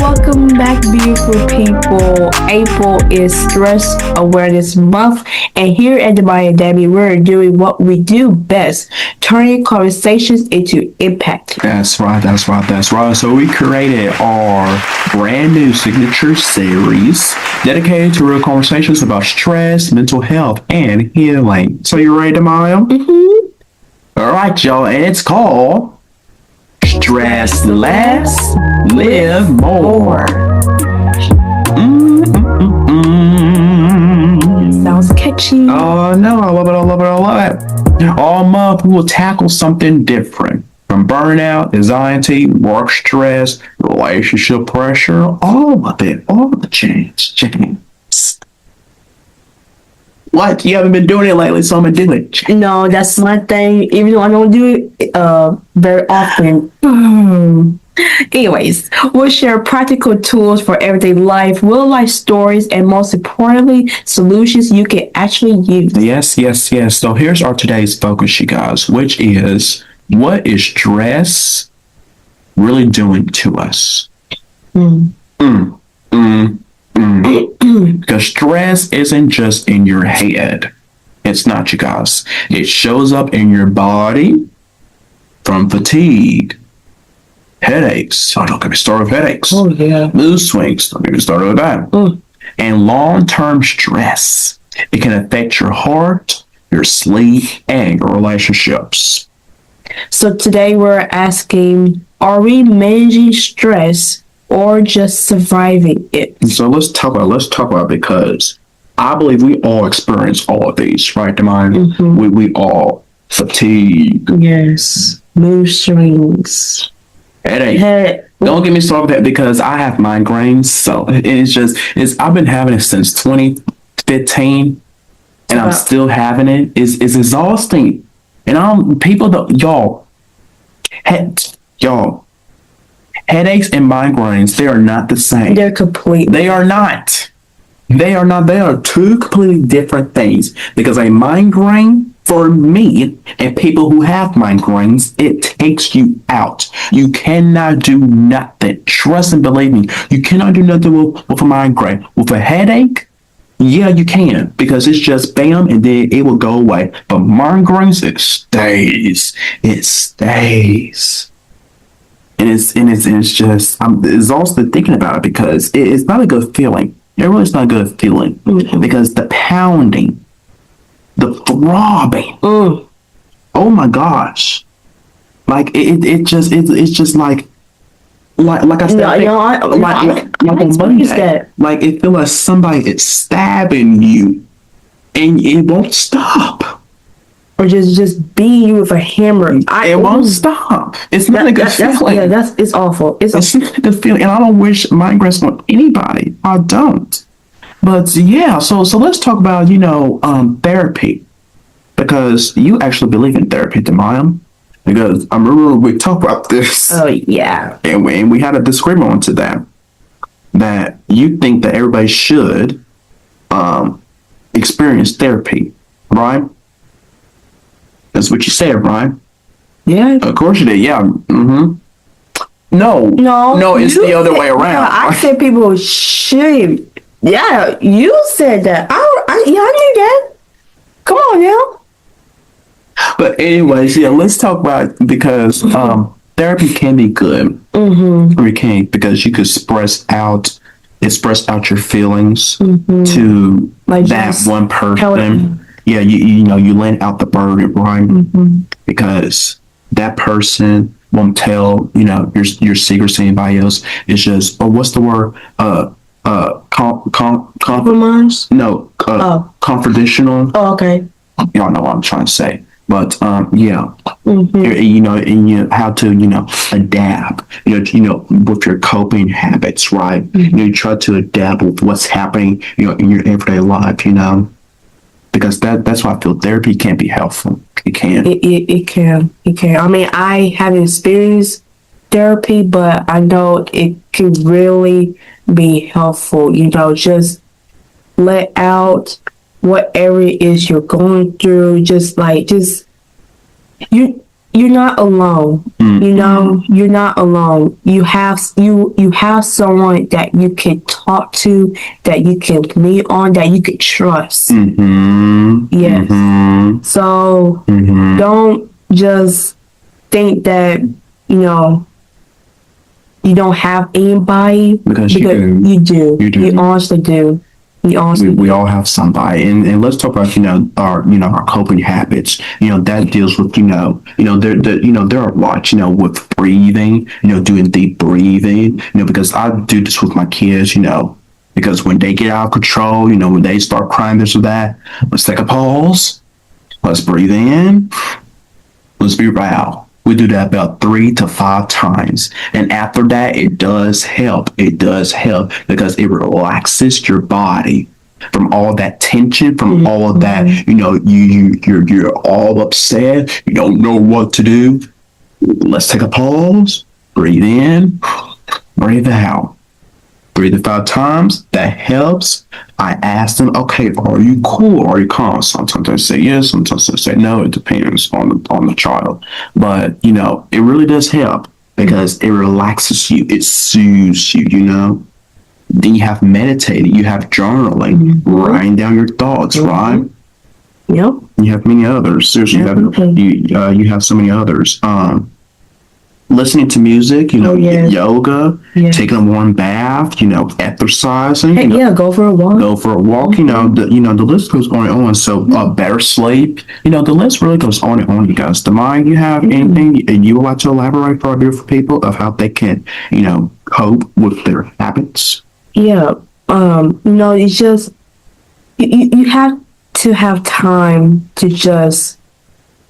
welcome back, beautiful people. April is Stress Awareness Month, and here at Da'Maya Damian, we're doing what we do best, turning conversations into impact. That's right, that's right, that's right. So we created our brand new signature series dedicated to real conversations about stress, mental health, and healing. So you ready, Da'Maya? Mm-hmm. All right, y'all, and it's called Stress Less, Live More. Sounds catchy. Oh no, I love it, I love it, I love it. All month we will tackle something different. From burnout, anxiety, work stress, relationship pressure, all of it, all the change. What? You haven't been doing it lately, so I'm gonna do it. No, that's my thing. Even though I don't do it very often. Anyways, we'll share practical tools for everyday life, real life stories, and most importantly, solutions you can actually use. Yes. So here's our today's focus, you guys, which is what is stress really doing to us? Because stress isn't just in your head. It's not, you guys. It shows up in your body from fatigue, headaches. Oh, don't get me started with headaches. Oh, yeah. Mood swings. Don't get me started with that. And long-term stress. It can affect your heart, your sleep, and your relationships. So today we're asking, are we managing stress or just surviving it? So let's talk about it because I believe we all experience all of these, right, Da'Maya? We all fatigue. Yes. Mood swings. Headache. Don't get me started with that because I have migraines. So I've been having it since 2015 and I'm still having it. It's exhausting. And headaches and migraines, they are not the same. They're complete. They are not. They are two completely different things. Because a migraine, for me, and people who have migraines, it takes you out. You cannot do nothing. Trust and believe me, you cannot do nothing with a migraine. With a headache, yeah, you can. Because it's just bam, and then it will go away. But migraines, it stays. It stays. And it's just, I'm exhausted thinking about it because it's not a good feeling. It really is not a good feeling because the pounding, the throbbing, oh my gosh, like it's just like I said, like on Monday, like it feels like somebody is stabbing you, and it won't stop. Or just beating you with a hammer. It won't stop. It's not a good feeling. It's awful. It's not a good feeling, and I don't wish migraines on anybody. I don't. But yeah, so let's talk about therapy, because you actually believe in therapy, Da'Maya. Because I remember we talked about this. Oh yeah. And we had a disagreement on to that you think that everybody should experience therapy, right? That's what you said, right? Yeah. Of course you did. Yeah. No, it's the other way around. No, I said people should. Yeah, you said that. I knew that. Come on now. But anyways, yeah, let's talk about it because therapy can be good. It can, because you could express out your feelings to like that one person. Yeah, you lend out the burden, right? Because that person won't tell your secrets to anybody else. It's just what's the word? Compromise? No, confidential. Oh, okay. Y'all know what I'm trying to say. But yeah, and you how to adapt. With your coping habits, right? You try to adapt with what's happening in your everyday life. Because that's why I feel therapy can be helpful. It can. It can. I mean, I haven't experienced therapy, but I know it can really be helpful. Just let out whatever it is you're going through. You you're not alone. You know, you're not alone. You have someone that you can talk to, that you can lean on, that you can trust. Yes. So don't just think that, you know, you don't have anybody, because you do. you do. You do. You honestly do. You honestly We do. all have somebody, and let's talk about our coping habits. That deals with there are lots with breathing. Doing deep breathing. Because I do this with my kids. Because when they get out of control, when they start crying this or that, let's take a pause. Let's breathe in. Let's be out. We do that about 3 to 5 times. And after that, it does help. It does help because it relaxes your body from all that tension, from all of that, you're all upset. You don't know what to do. Let's take a pause. Breathe in. Breathe out. 3 to 5 times. That helps. I ask them, okay, are you cool? Are you calm? Sometimes they say yes, sometimes they say no. It depends on the child. But it really does help because it relaxes you, it soothes you. Then you have meditating, you have journaling, writing down your thoughts, right? Yep. You have many others. Seriously, you have so many others. Listening to music, yoga, taking a warm bath, exercising. Hey, go for a walk. Go for a walk. The list goes on and on. So better sleep. The list really goes on and on, you guys. Da'Maya, you have anything you would like to elaborate for our beautiful people of how they can, cope with their habits? Yeah. It's just you have to have time to just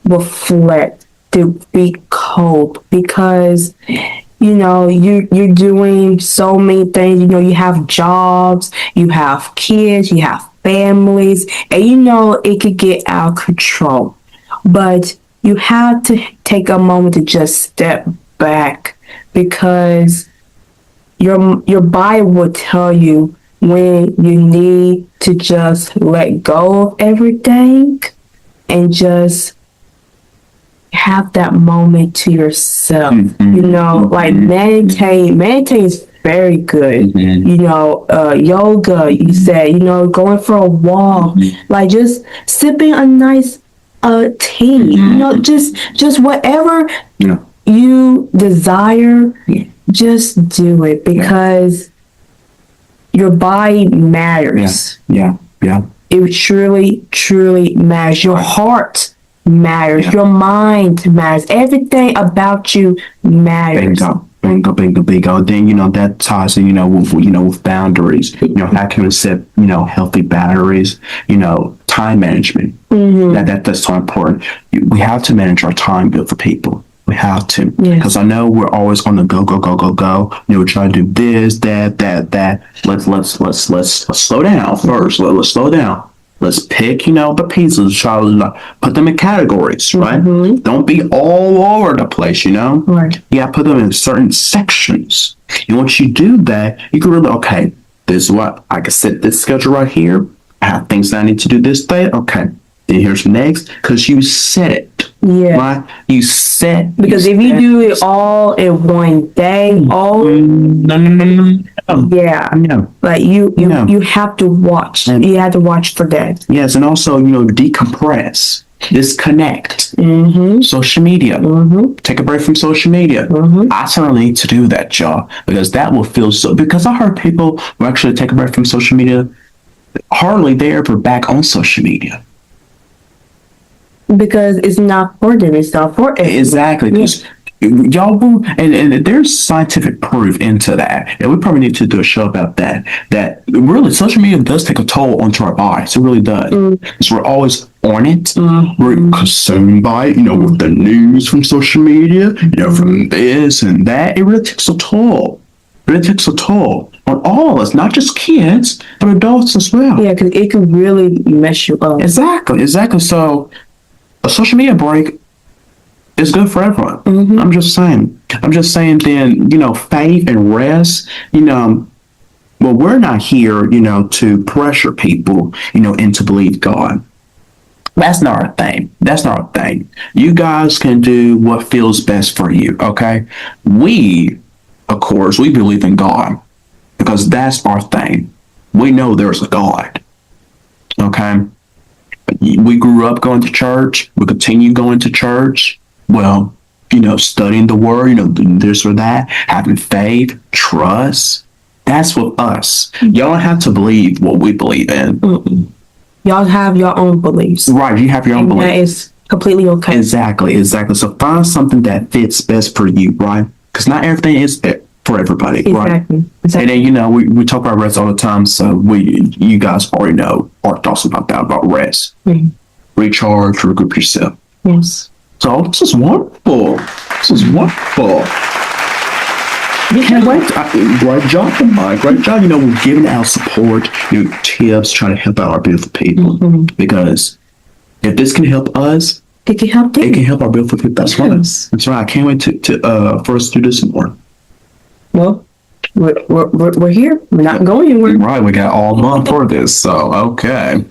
reflect, to be cope, because you're doing so many things. You have jobs, you have kids, you have families, and it could get out of control. But you have to take a moment to just step back, because your body will tell you when you need to just let go of everything and just have that moment to yourself. Like meditate is very good. Yoga, you said, going for a walk, like just sipping a nice tea, just whatever you desire, just do it, because your body matters. Yeah. It truly matters. Your heart matters. Your mind matters. Everything about you matters. Bingo. Then that ties in with boundaries. How can we set healthy boundaries? Time management. That's so important. We have to manage our time, good for people. We have to, because I know we're always on the go. We're trying to do this, that. Let's slow down first. Let's slow down. Let's pick, the pieces, try to put them in categories, right? Don't be all over the place, Right. You gotta put them in certain sections. And once you do that, you can really, okay, this is what I can set this schedule right here. I have things that I need to do this day. Okay. Then here's next, because you set it. Yeah. Right? You set. Because if you do it all in one day, No. Yeah. No. Like you have to watch. You have to watch for that. Yes, and also, decompress. Disconnect. Social media. Take a break from social media. I certainly need to do that, y'all, because that will feel so. Because I heard people who actually take a break from social media, hardly they ever back on social media. Because it's not for them. It's not for everyone. Exactly. Y'all, and there's scientific proof into that, and we probably need to do a show about that. That really, social media does take a toll onto our bodies. It really does. Because we're always on it. We're consumed by it. With the news from social media. From this and that. It really takes a toll. It really takes a toll on all of us, not just kids, but adults as well. Yeah, because it can really mess you up. Exactly. So a social media break is good for everyone. I'm just saying. Then, faith and rest, well, we're not here, to pressure people, and to believe God. That's not our thing. That's not our thing. You guys can do what feels best for you, okay? We, of course, we believe in God because that's our thing. We know there's a God, okay? We grew up going to church. We continue going to church. Well, studying the word, this or that, having faith, trust. That's with us. Y'all don't have to believe what we believe in. Mm-mm. Y'all have your own beliefs. Right, you have your own and beliefs. that is completely okay. Exactly. So find something that fits best for you, right? Because not everything is for everybody, right? Exactly. And then, we talk about rest all the time, so you guys already know our thoughts about that, about rest. Mm-hmm. Recharge, regroup yourself. Yes. So this is wonderful. This is wonderful. Can't wait. Great job, Da'Maya. Great job. We're giving out support, tips, trying to help out our beautiful people. Mm-hmm. Because if this can help us, it can help them. It can help our beautiful people. That's right. That's right. I can't wait to for us to do this more. Well, we're here. We're not going anywhere. Right. We got all month for this. So okay.